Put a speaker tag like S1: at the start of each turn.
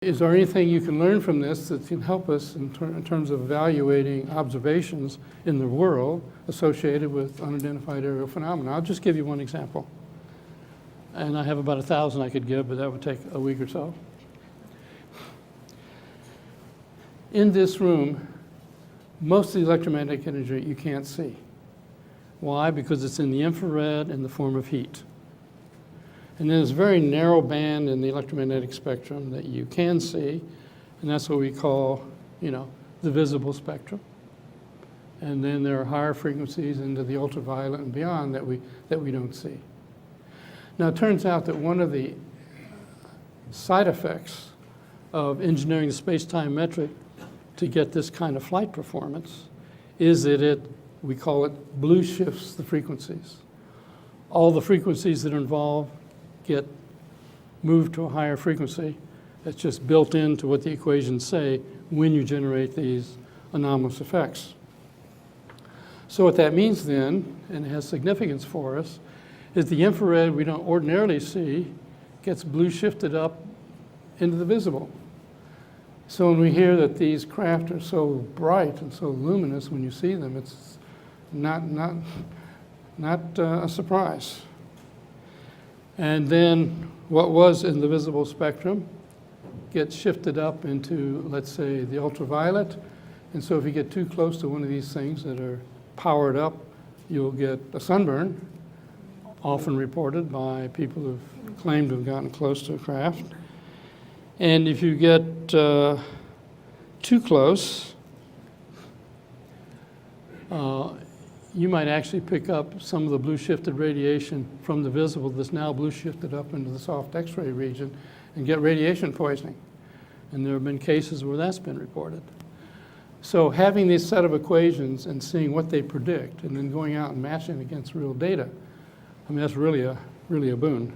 S1: Is there anything you can learn from this that can help us in terms of evaluating observations in the world associated with unidentified aerial phenomena? I'll just give you one example. And I have about 1,000 I could give, but that would take a week or so. In this room, most of the electromagnetic energy you can't see. Why? Because it's in the infrared in the form of heat. And then there's a very narrow band in the electromagnetic spectrum that you can see, and that's what we call, the visible spectrum. And then there are higher frequencies into the ultraviolet and beyond that we don't see. Now, it turns out that one of the side effects of engineering the space-time metric to get this kind of flight performance is that we call it blue shifts the frequencies. All the frequencies that are involved get moved to a higher frequency. That's just built into what the equations say when you generate these anomalous effects. So what that means then, and it has significance for us, is the infrared we don't ordinarily see gets blue shifted up into the visible. So when we hear that these craft are so bright and so luminous when you see them, it's not a surprise. And then what was in the visible spectrum gets shifted up into, let's say, the ultraviolet. And so if you get too close to one of these things that are powered up, you'll get a sunburn, often reported by people who've claimed to have gotten close to a craft. And if you get too close, you might actually pick up some of the blue shifted radiation from the visible that's now blue shifted up into the soft X-ray region and get radiation poisoning. And there have been cases where that's been reported. So having this set of equations and seeing what they predict and then going out and matching against real data, that's really a boon.